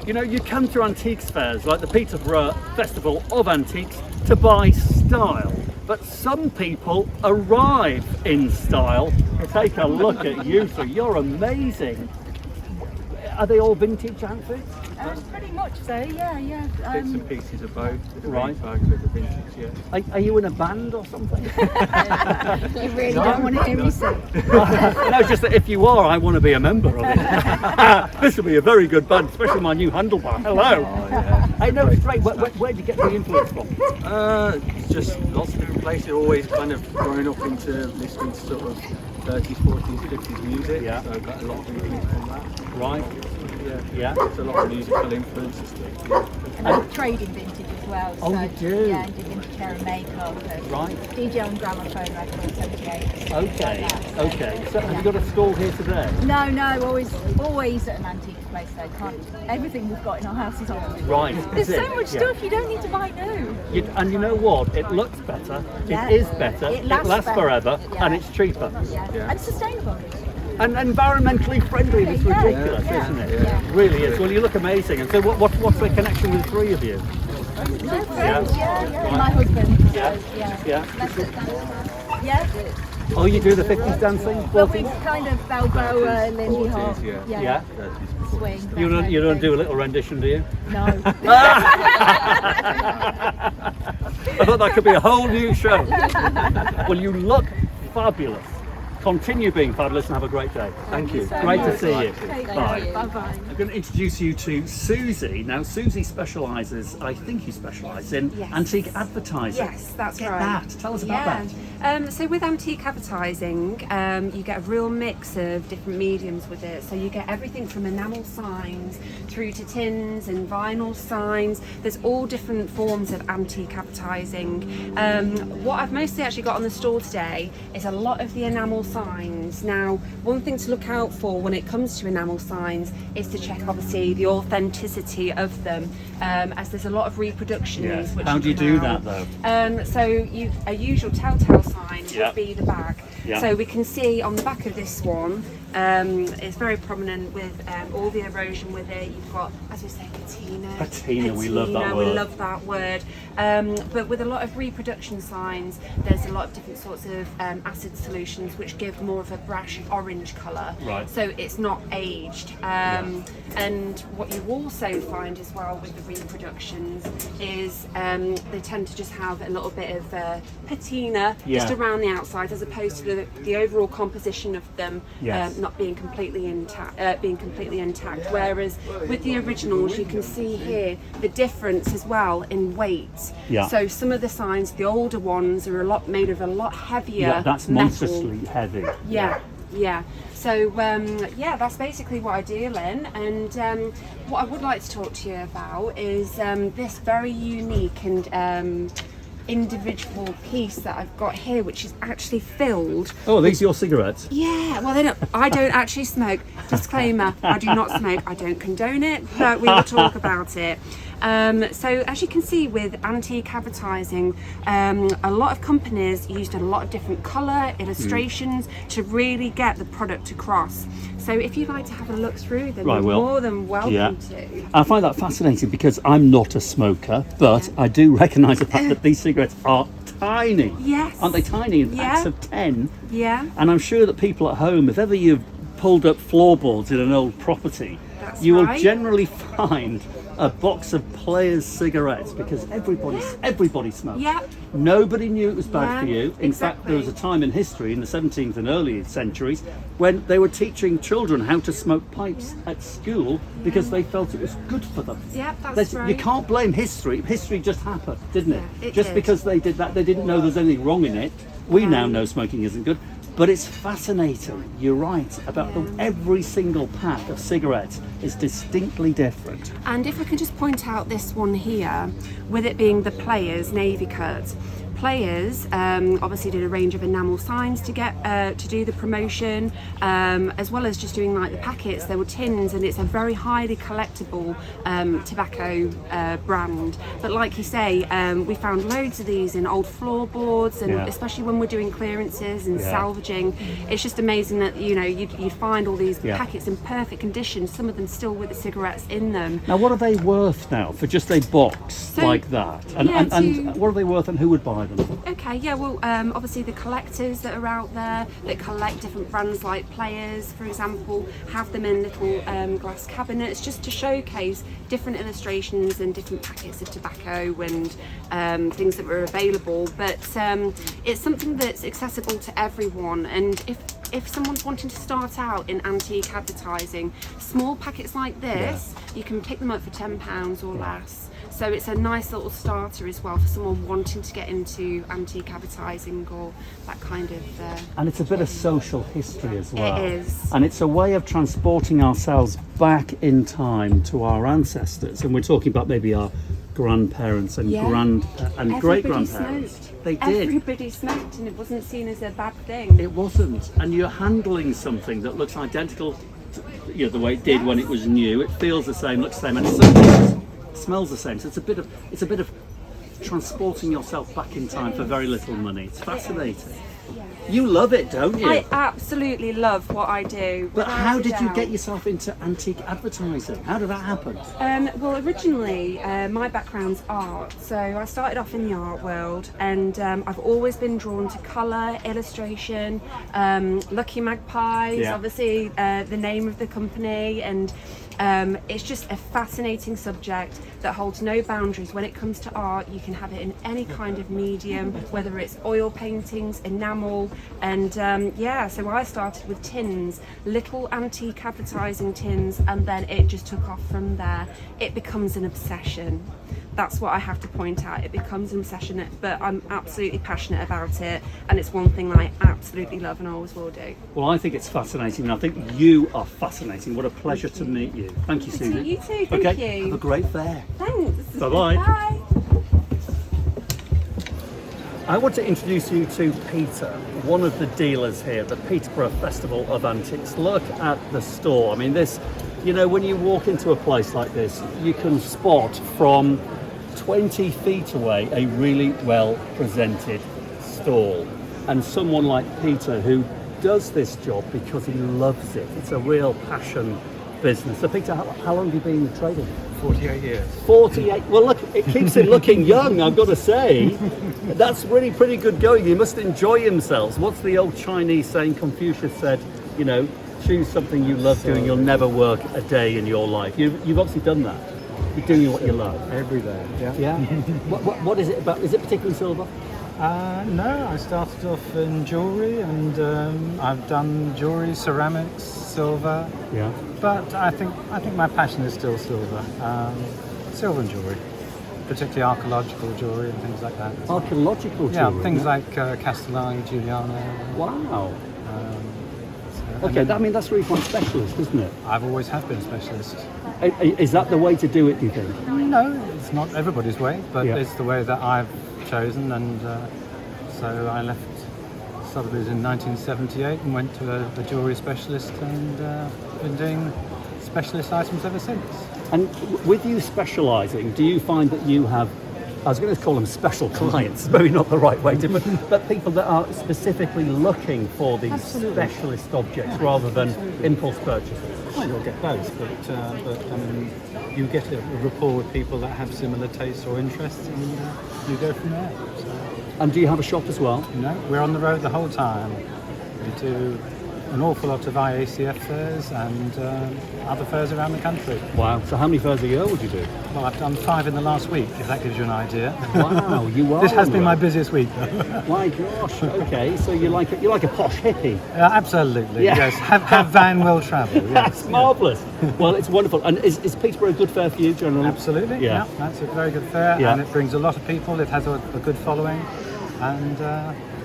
You know, you come to antiques fairs like the Peterborough Festival of Antiques to buy style, but some people arrive in style. Take a look at you, so you're amazing. Are they all vintage outfits? Pretty much so, yeah. Bits and pieces of both. Right. Bags with the vintage, yeah. Are you in a band or something? You really don't want to hear me sing. No, just that if you are, I want to be a member of it. This will be a very good band, especially my new handlebar. Hello. Oh, yeah. I know, straight. Where did you get the influence from? Just lots of different places. Always kind of growing up into listening to sort of 30s, 40s, 50s music. Yeah. So I got a lot of influence from that. Right. Yeah. There's a lot of musical influences. And I'm trading vintage as well. Oh, so, you do? Yeah, and do vintage hair and makeup. And Right. DJ on gramophone records, 78. Okay. So have you got a stall here today? No, always at an antiques place though. Can't. Everything we've got in our house is old. Right. There's is so it? much Yeah. stuff you don't need to buy new. And you know what? It looks better. Yeah. It is better. It lasts better. forever, Yeah. and it's cheaper. Yeah. And sustainable. And environmentally friendly. It's Yeah, ridiculous, yeah, isn't it? yeah. It really is. Well, you look amazing. And so, what's the connection with the three of you? My friends, yeah. My husband. Yeah. Yeah. Yeah. Oh, you do the 50s dancing? Well, we kind of Balboa, Lindy Hop. 40s, Yeah. Swing. You don't do a little rendition, do you? No. I thought that could be a whole new show. Well, you look fabulous. Continue being fabulous and have a great day. Thank you. so Great to much. see you. Bye. Bye-bye. I'm going to introduce you to Susie. Now, Susie specialises, I think you specialise in Yes. antique advertising. Yes, that's Get right. that. Tell us about that. So with antique advertising, you get a real mix of different mediums with it. So you get everything from enamel signs through to tins and vinyl signs. There's all different forms of antique advertising. What I've mostly actually got on the store today is a lot of the enamel signs. Now, one thing to look out for when it comes to enamel signs is to check obviously the authenticity of them, as there's a lot of reproductions. Yes. Which How do you come do out. that though? So a usual telltale sign Yeah. would be the back. Yeah. So we can see on the back of this one, it's very prominent with all the erosion with it. You've got, as we say, patina. Patina, we love that We word. love that word. But with a lot of reproduction signs, there's a lot of different sorts of acid solutions which give more of a brash orange colour. Right. So it's not aged. And what you also find as well with the reproductions is they tend to just have a little bit of patina just Yeah. around the outside, as opposed to the overall composition of them Yes. not being completely intact. Whereas with the originals, you can see here the difference as well in weight. Yeah. So some of the signs, the older ones, are made of a lot heavier Yeah, that's metal. monstrously heavy. Yeah. So that's basically what I do, Lynn. And what I would like to talk to you about is this very unique and individual piece that I've got here, which is actually filled. Oh, are these your cigarettes? Yeah, well, I don't actually smoke. Disclaimer, I do not smoke. I don't condone it, but we will talk about it. So as you can see with antique advertising, a lot of companies used a lot of different colour illustrations to really get the product across. So if you'd like to have a look through them, you're more than welcome to. I find that fascinating because I'm not a smoker, but I do recognise the fact that these cigarettes are tiny. Yes. Aren't they tiny in packs of 10? Yeah. And I'm sure that people at home, if ever you've pulled up floorboards in an old property, That's you will right. generally find a box of Players cigarettes because everybody smokes. Yep. Nobody knew it was bad Yeah, for you. In fact, there was a time in history in the 17th and early centuries when they were teaching children how to smoke pipes at school because they felt it was good for them. Yep, that's right. You can't blame history. History just happened, didn't it? Yeah, it just did. because they did that, they didn't know there's anything wrong in it. We now know smoking isn't good. But it's fascinating, you're right, about every single pack of cigarettes is distinctly different. And if I can just point out this one here, with it being the Players Navy cut, players obviously did a range of enamel signs to get to do the promotion, as well as just doing like the packets. There were tins, and it's a very highly collectible tobacco brand. But like you say, we found loads of these in old floorboards, and especially when we're doing clearances and salvaging, it's just amazing that you'd find all these packets in perfect condition, some of them still with the cigarettes in them. Now, what are they worth now for just a box like that? And what are they worth, and who would buy them? Okay, yeah, well, obviously the collectors that are out there that collect different brands like Players, for example, have them in little glass cabinets just to showcase different illustrations and different packets of tobacco and things that were available. But it's something that's accessible to everyone, and if someone's wanting to start out in antique advertising, small packets like this, you can pick them up for £10 or less. So it's a nice little starter as well for someone wanting to get into antique advertising or that kind of... and it's a bit of social history as well. It is. And it's a way of transporting ourselves back in time to our ancestors. And we're talking about maybe our grandparents and great-grandparents. They did. Everybody smoked, and it wasn't seen as a bad thing. It wasn't. And you're handling something that looks identical to the way it did when it was new. It feels the same, looks the same, and it smells the same. So it's a bit of transporting yourself back in time for very little money. It's fascinating. You love it, don't you? I absolutely love what I do. But how did you get yourself into antique advertising? How did that happen? Well, originally my background's art, so I started off in the art world, and I've always been drawn to colour, illustration, Lucky Magpies, obviously the name of the company, and it's just a fascinating subject that holds no boundaries. When it comes to art, you can have it in any kind of medium, whether it's oil paintings, enamel, and so I started with tins, little antique advertising tins, and then it just took off from there. It becomes an obsession. That's what I have to point out. It becomes an obsession, but I'm absolutely passionate about it, and it's one thing that I absolutely love and always will do. Well, I think it's fascinating, and I think you are fascinating. What a pleasure to meet you. Thank you, Susan. You too, thank you. Have a great fair. Thanks. Bye-bye. Bye. I want to introduce you to Peter, one of the dealers here at the Peterborough Festival of Antiques. Look at the store. I mean, this, when you walk into a place like this, you can spot from 20 feet away a really well presented stall, and someone like Peter who does this job because he loves it. It's a real passion business. So Peter, how long have you been trading? 48 years. 48. Well, look, it keeps him looking young, I've got to say. That's really pretty good going. He must enjoy himself. What's the old Chinese saying? Confucius said, choose something you love doing, you'll never work a day in your life. You've obviously done that. You're doing what you love. Every day, Yeah? What is it about? Is it particularly silver? No, I started off in jewellery, and I've done jewellery, ceramics, silver. Yeah. But I think my passion is still silver. Silver and jewellery, particularly archaeological jewellery and things like that. Archaeological jewellery? Yeah, things like Castellani, Giuliano. Wow. Okay, that's really quite specialist, isn't it? I've always have been a specialist. Is that the way to do it, do you think? No, it's not everybody's way, but it's the way that I've chosen, and so I left Sotheby's in 1978 and went to a jewellery specialist, and been doing specialist items ever since. And with you specialising, do you find that you have, I was going to call them special clients, maybe not the right way to, but people that are specifically looking for these specialist objects rather than impulse purchases? Well, you'll get both, but I mean, you get a rapport with people that have similar tastes or interests, and you go from there. So. And do you have a shop as well? No, we're on the road the whole time. We do an awful lot of IACF fairs and other fairs around the country. Wow. So how many fairs a year would you do? Well, I've done 5 in the last week, if that gives you an idea. Wow, you are. This has been my busiest week. My gosh. Okay, so you're like a posh hippie. Absolutely. Yeah. Yes. Have van will travel. Yes. That's marvellous. Well, it's wonderful. And is Peterborough a good fair for you generally? Absolutely. Yeah. That's a very good fair, and it brings a lot of people. It has a good following, and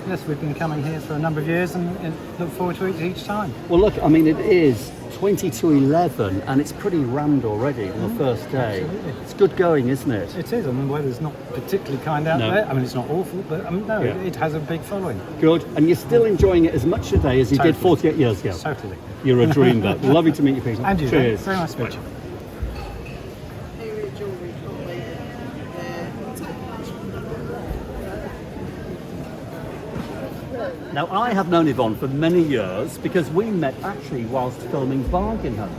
yes, we've been coming here for a number of years and look forward to it each time. Well, look, I mean, it is 20 to 11 and it's pretty rammed already on the first day. Absolutely. It's good going, isn't it? It is. I mean, the weather's not particularly kind out there. I mean, it's not awful, but it has a big following. Good. And you're still enjoying it as much today as you did 48 years ago. Totally. You're a dreamer. Lovely to meet you, Peter. And you. Cheers. Very nice to meet you. Now, I have known Yvonne for many years because we met actually whilst filming Bargain Hunt.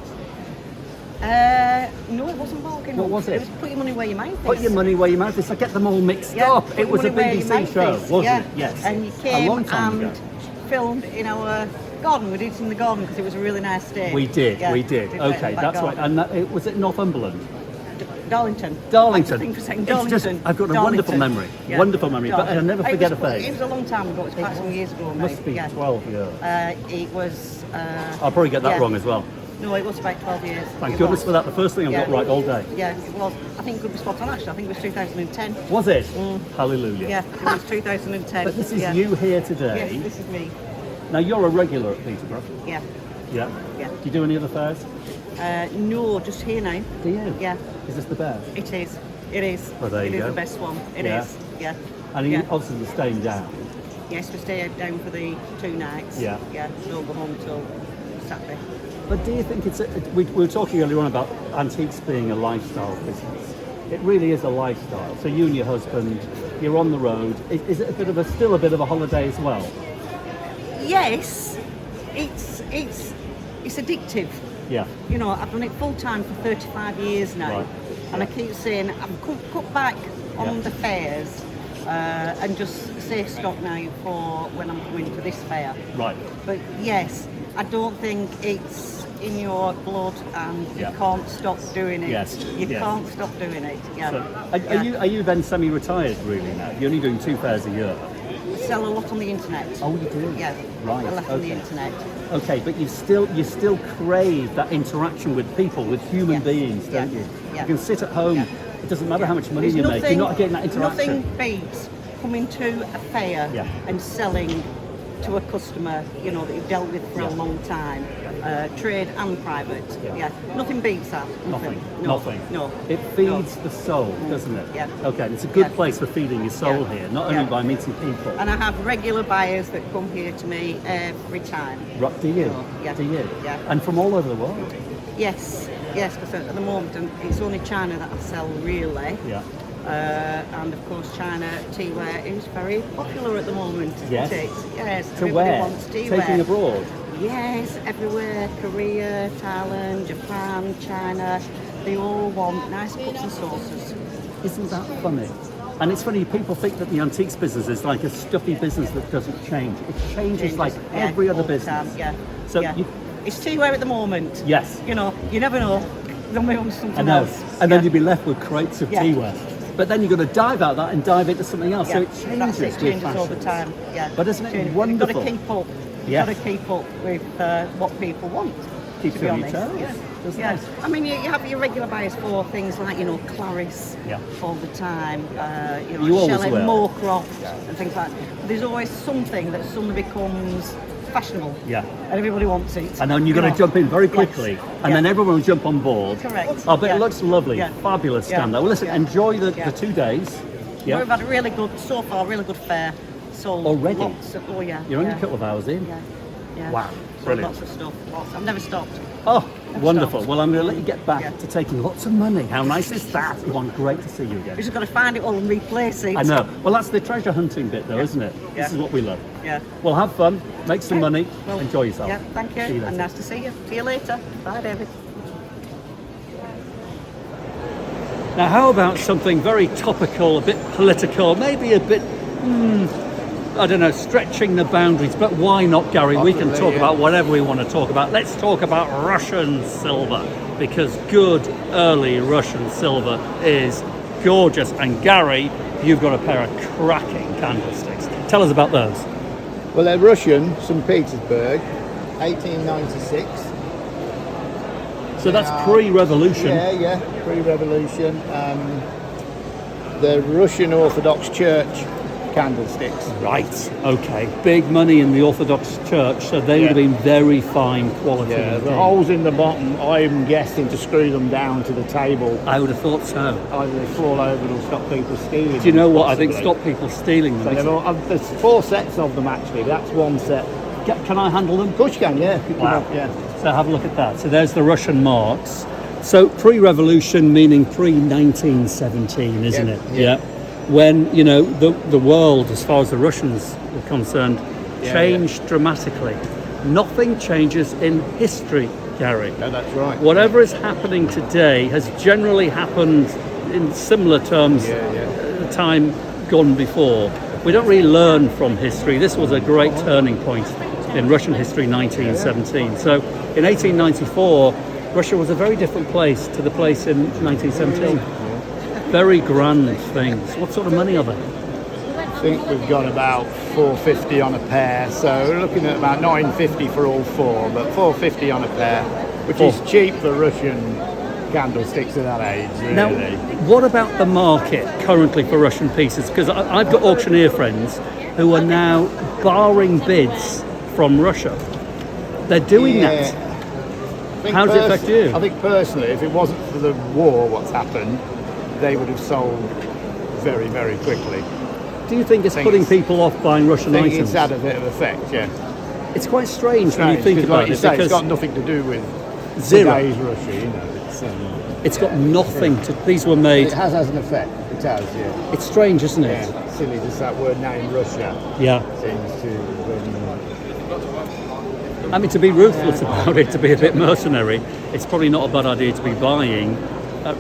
No, it wasn't bargain. What was it? It was Put Your Money Where Your Mouth Is. Put your money where your mouth is. I get them all mixed Yeah, up. Put It Your was a Money Where Your BBC Mouth show, Is. wasn't it? Yes. And you a came long time and ago. filmed in our garden. We did it in the garden because it was a really nice day. We did. Yeah, We did. it Okay, in the that's right. back garden. And was it Northumberland? Darlington. Darlington. I think for saying It's Darlington. just, I've got a wonderful memory. Yeah. Wonderful memory. But I'll never forget a It face. was a long time ago. It was quite some years ago now. Must be yeah. 12 years. It was. I'll probably get that yeah. wrong as well. No, it was about 12 years. Thank It goodness was. for that. The first thing I got Yeah. right all day. Yeah, it was. I think it could be spot on actually. I think it was 2010. Was it? Hallelujah. Yeah, it was 2010. But this is yeah. you here Yes, today. this is me. Now, you're a regular at Peterborough. Yeah. Yeah? Yeah. Do you do any other fairs? No, just here now. Do you? Yeah, Is this the best? it is. It is. Well, there It you is go. the best one. It is. Yeah. Yeah. And you Yeah. obviously you're staying down. Yes, we stay down for the 2 nights. Yeah. Yeah. Don't go home till Saturday. But do you think we were talking earlier on about antiques being a lifestyle business. It really is a lifestyle. So you and your husband, you're on the road. Is it still a bit of a holiday as well? Yes, it's addictive. Yeah. You know, I've done it full time for 35 years now, Right. and I keep saying I've cut back on Yeah. the fairs and just save stock now for when I'm coming to this fair. Right. But yes, I don't think it's in your blood and Yeah. you can't stop doing it. Yes, You yes. can't stop doing it. Yeah. So Yeah. are you then semi-retired really now? You're only doing 2 fairs a year. I sell a lot on the internet. Oh, you do? Yeah. Right. A lot on the Okay. internet. Okay, but you still crave that interaction with people, with human Yes. beings, don't Yeah. you? Yeah. You can sit at home. Yeah. It doesn't matter how much money There's you make. You're not getting that interaction. Nothing beats coming to a fair Yeah. and selling to a customer, you know, that you've dealt with for Yeah. a long time, trade and private. Yeah. Yeah. Nothing beats that. Nothing. No. Nothing. No. It feeds the soul, doesn't it? Yeah. Okay, it's a good Yeah. place for feeding your soul Yeah. here, not only Yeah. by meeting people. And I have regular buyers that come here to me every time. Right, do you? Yeah. Do you? Yeah. And from all over the world. Yes, because at the moment it's only China that I sell really. Yeah. And of course China teaware is very popular at the moment, isn't Yes. it? Yes, To everybody where? wants teaware. Taking abroad. Yes, everywhere. Korea, Thailand, Japan, China. They all want nice cups and saucers. Isn't that funny? And it's funny, people think that the antiques business is like a stuffy business that doesn't change. It changes like Yeah, every other all the business. time, Yeah. So yeah. you- It's teaware at the moment. Yes. You know, you never know. They'll move on to something I know. else. And then Yeah. you'd be left with crates of Yeah. teaware. But then you've got to dive out that and dive into something else. So Yeah, it changes, that's it, with changes all the fashions. time. Yeah. But isn't it Changes. wonderful? You've got to keep up. You've Yes. got to keep up with what people want. Keeps to be you on your honest. toes. Yeah. That's Yeah. nice. I mean, you have your regular buyers for things like, you know, Clarice Yeah. all the time, You always Shelley will. Moorcroft and things like that. But there's always something that suddenly becomes fashionable. Yeah. And everybody wants it. And then you've got to know. jump in very Yes. quickly, and Yeah. then everyone will jump on board. Correct. Oh, but Yeah. it looks lovely, Yeah. fabulous Yeah. stand there. Well, listen, Yeah. enjoy the Yeah. 2 days. Yeah. We've had a really good, so far, really good fair. Sold Already? lots of, oh yeah. You're only yeah. a couple of hours in. Yeah. Yeah. Wow, Sold brilliant. Lots of stuff. Lots. I've never stopped. Oh, wonderful. stopped. Well, I'm going to let you get back Yeah. to taking lots of money. How nice is that? Yvonne, great to see you We again. just got to find it all and replace it. I know. Well, that's the treasure hunting bit, though, isn't it? Yeah. This is what we love. Yeah. Well, have fun, make some money, Well, enjoy yourself. Yeah, thank you. See you later. And nice to see you. See you later. Bye, David. Now, how about something very topical, a bit political, maybe a bit, I don't know, stretching the boundaries, but why not, Gary? We can talk about whatever we want to talk about. Let's talk about Russian silver, because good early Russian silver is gorgeous. And Gary, you've got a pair of cracking candlesticks. Tell us about those. Well, they're Russian, St. Petersburg, 1896. So that's They are- pre-revolution. Yeah, pre-revolution. The Russian Orthodox Church candlesticks. Right, okay. Big money in the Orthodox Church, so they would have been very fine quality. Yeah, indeed. the holes in the bottom, I'm guessing to screw them down to the table. I would have thought so. Either they fall over or stop people stealing. Do you know them, what? I think possibly. stop people stealing So them. they've all, there's 4 sets of them actually. That's one set. Can I handle them? Of course you can, yeah. Pick them Wow. up, yeah. So have a look at that. So there's the Russian marks. So pre-revolution meaning pre-1917, isn't Yeah, it? yeah. When, you know, the world, as far as the Russians were concerned, Yeah, changed dramatically. Nothing changes in history, Gary. No, that's right. Whatever is happening today has generally happened in similar terms Yeah. at the time gone before. We don't really learn from history. This was a great turning point in Russian history, 1917. So in 1894, Russia was a very different place to the place in 1917. Very grand things. What sort of money are they? I think we've got about 450 on a pair, so we're looking at about 950 for all 4, but 450 on a pair, which is cheap for Russian candlesticks of that age, really. Now, what about the market currently for Russian pieces? Because I've got auctioneer friends who are now barring bids from Russia. They're doing that. I think How does it affect you? I think personally, if it wasn't for the war, what's happened, they would have sold very, very quickly. Do you think it's think putting it's- people off buying Russian I think items? it's had a bit of effect, yeah. It's quite strange when you think Because about like you it, say, because it's got nothing to do with zero. today's Russia, you know. It's got nothing to. These were made. It has an effect. It has, yeah. It's strange, isn't it? Yeah, silly just that word name Russia Yeah. seems to I mean, to be ruthless about it, to be a bit mercenary, it's probably not a bad idea to be buying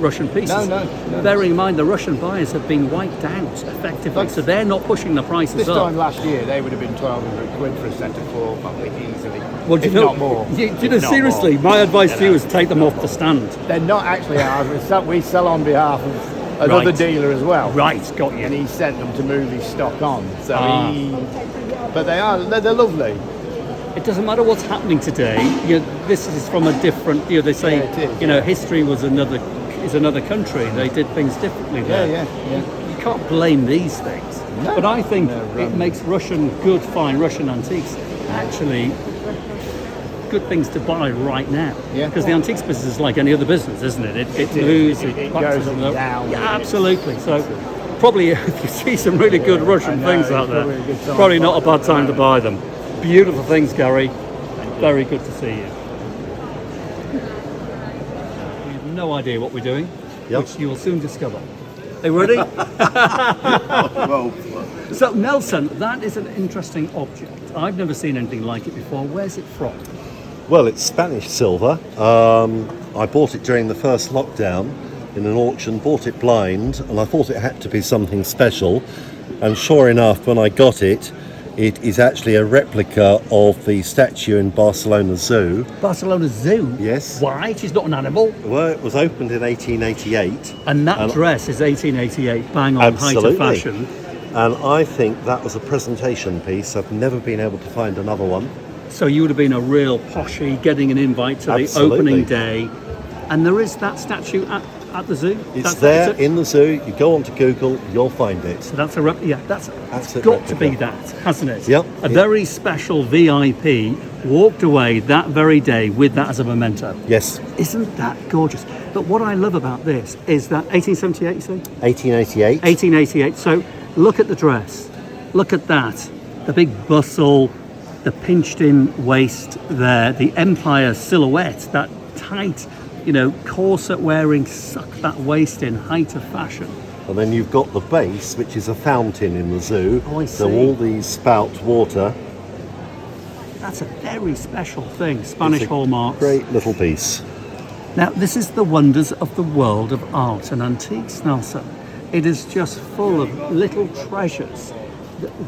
Russian pieces. No. Bearing in mind the Russian buyers have been wiped out effectively, so they're not pushing the prices This up. time last year they would have been 1,200 quid for a set of 4, probably easily. Well, do if you know, not more. Do you If know, not seriously, more. my advice to you is take them off the stand. They're not actually ours. We sell on behalf of another Right. dealer as well. Right, got you. And he sent them to move his stock on. So Ah. but they're lovely. It doesn't matter what's happening today. You know, this is from a different. You know, they say, Yeah, it is, you know, history was another country. They did things differently there. Yeah. You can't blame these things. No. But I think No, it makes good, fine Russian antiques actually good things to buy right now. Yeah. Because the antiques business is like any other business, isn't it? It is. moves, It it goes bounces up and up. down. Yeah, absolutely. So probably if you see some really good Russian I know, things it's out there, probably a good time probably to not a buy bad time to them. buy them. Beautiful things, Gary. Very good to see you. We have no idea what we're doing, which you will soon discover. Are you ready? So, Nelson, that is an interesting object. I've never seen anything like it before. Where's it from? Well, it's Spanish silver. I bought it during the first lockdown in an auction, bought it blind, and I thought it had to be something special. And sure enough, when I got it, it is actually a replica of the statue in Barcelona Zoo. Barcelona Zoo? Yes. Why? She's not an animal. Well, it was opened in 1888. And that dress is 1888, bang on, height of Absolutely. fashion. And I think that was a presentation piece. I've never been able to find another one. So you would have been a real poshy getting an invite to the Absolutely. opening day. And there is that statue at the zoo? It's there in the zoo. You go onto Google, you'll find it. So that's a that's Absolute got to be replica. that, hasn't it? Yep. A very special VIP walked away that very day with that as a memento. Yes, Isn't that gorgeous? But what I love about this is that 1878, you say? 1888. 1888. So look at the dress. Look at that. The big bustle, the pinched in waist there, the Empire silhouette, that tight, corset wearing, suck that waist in, height of fashion. And then you've got the base, which is a fountain in the zoo. Oh, I So see. all these spout water. That's a very special thing, Spanish It's a hallmarks. Great little piece. Now, this is the wonders of the world of art and antiques, Nelson. It is just full of little treasures,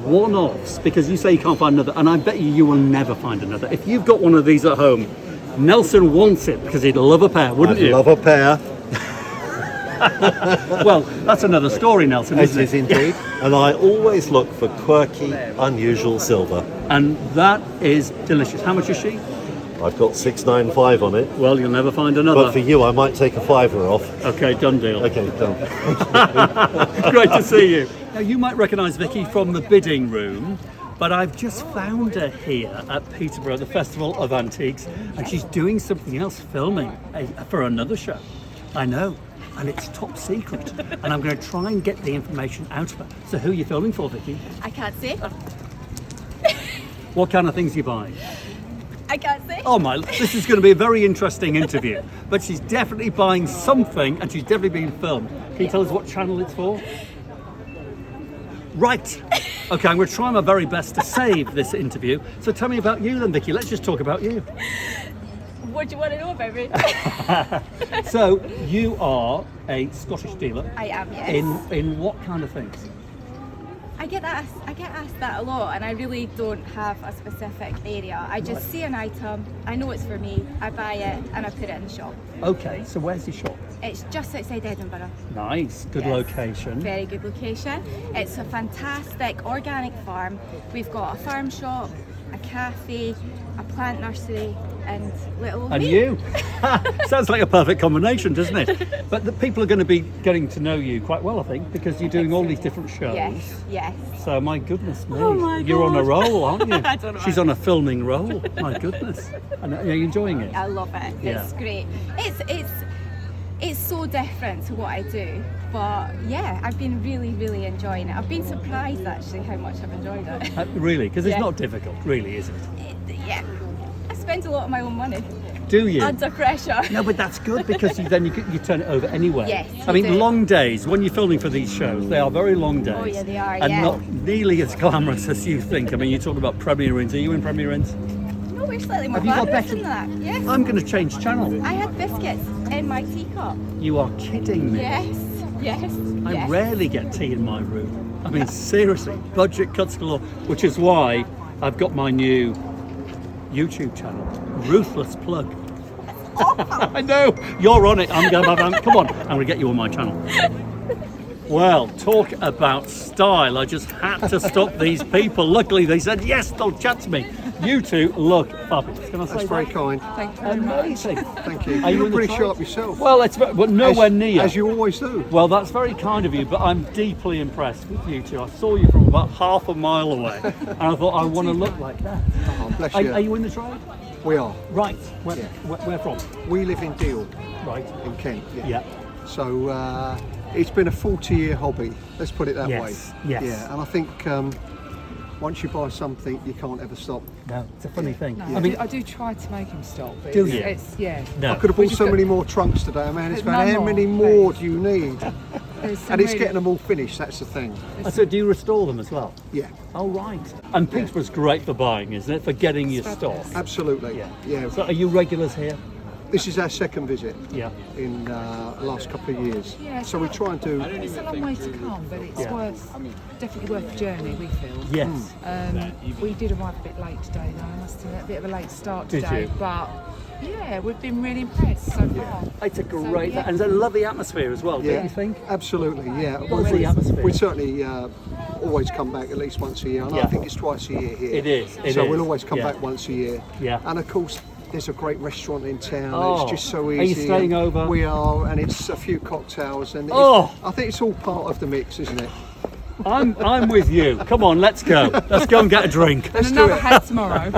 one-offs, because you say you can't find another, and I bet you will never find another. If you've got one of these at home, Nelson wants it because he'd love a pair, wouldn't I'd you? love a pair. Well, that's another story, Nelson, It isn't is it? indeed. And I always look for quirky, unusual silver. And that is delicious. How much is she? I've got 695 on it. Well, you'll never find another. But for you, I might take a fiver off. Okay, done deal. Okay, done. Great to see you. Now, you might recognise Vicky from the bidding room, but I've just found her here at Peterborough, the Festival of Antiques, and she's doing something else, filming for another show. I know, and it's top secret, and I'm going to try and get the information out of her. So who are you filming for, Vicky? I can't say. What kind of things are you buying? I can't say. Oh my, this is going to be a very interesting interview, but she's definitely buying something, and she's definitely being filmed. Can you tell us what channel it's for? Right. Okay, I'm going to try my very best to save this interview. So tell me about you then, Vicky. Let's just talk about you. What do you want to know about me? So you are a Scottish dealer. I am, yes. In what kind of things? I get asked that a lot, and I really don't have a specific area. I just see an item, I know it's for me, I buy it, and I put it in the shop. Okay, so where's your shop? It's just outside Edinburgh. Nice, good Yes. location. Very good location. It's a fantastic organic farm. We've got a farm shop, a cafe, a plant nursery, and little old And me. you? Sounds like a perfect combination, doesn't it? But the people are going to be getting to know you quite well, I think, because you're doing all these different shows. Yes, yes. So my goodness me, Oh my you're on a God. roll, aren't you? I don't know. She's on a filming roll. My goodness. And are you enjoying it? I love it. Yeah. It's great. It's so different to what I do, but yeah, I've been really enjoying it. I've been surprised actually how much I've enjoyed it. Really? Because it's Yeah. not difficult, really, is it? Yeah, I spend a lot of my own money Do you? under pressure. No, but that's good because you turn it over anyway. Yes, I mean, you do. long days, when you're filming for these shows, they are very long days. Oh, yeah, they are, And yeah. not nearly as glamorous as you think. I mean, you talk about Premier Inns. Are you in Premier Inns? No, we're slightly more Have you got glamorous better- than that. Yes. I'm going to change channel. I had biscuits in my teacup. You are kidding me. Yes. I rarely get tea in my room. I mean, seriously, budget cuts galore, which is why I've got my new YouTube channel, Ruthless Plug. I know, you're on it. Come on, I'm going to get you on my channel. Well, talk about style. I just had to stop these people. Luckily, they said, yes, they'll chat to me. You two look fabulous. Can I say That's very that? kind. Thank you very much. Amazing. Thank you. Are you You're in the pretty trade? sharp yourself. Well, but nowhere near. As you always do. Well, that's very kind of you, but I'm deeply impressed with you two. I saw you from about half a mile away, and I thought I want to look like that. Oh, bless Are, you. are you in the trade? We are. Right. Where, Yeah. where from? We live in Deal, Right. in Kent. Yeah. So it's been a 40-year hobby. Let's put it that Yes, way. yes. Yeah. And I think once you buy something, you can't ever stop. No, it's a funny thing. No, I mean, I do try to make him stop. But Do it's, you? It's, yeah. no. I could have We bought just so got- many more trunks today, man. It's No going, how more, many more please. do you need? There's some And it's really- getting them all finished. That's the thing. So do you restore them as well? Yeah. Oh, right. And Peterborough's great for buying, isn't it? For getting your stock. Fabulous. Absolutely. Yeah. Yeah. So are you regulars here? This is our second visit Yeah. in the last couple of years. Yeah, So we try and do. It's a long way to come, but it's Yeah. definitely worth the journey, we feel. Yes. We did arrive a bit late today, though. I must admit, a bit of a late start Did today. you? But yeah, we've been really impressed so far. It's a great, yeah. and it's a lovely atmosphere as well, don't you think? Absolutely, yeah. What's the atmosphere? We certainly always come back at least once a year, and Yeah. I think it's twice a year here. It is, it so is, we'll always come yeah. back once a year. Yeah. And of course, there's a great restaurant in town. Oh. It's just so Are easy. you staying and over? We are, and it's a few cocktails, and Oh. I think it's all part of the mix, isn't it? I'm with you. Come on, let's go. Let's go and get a drink. And another hat tomorrow.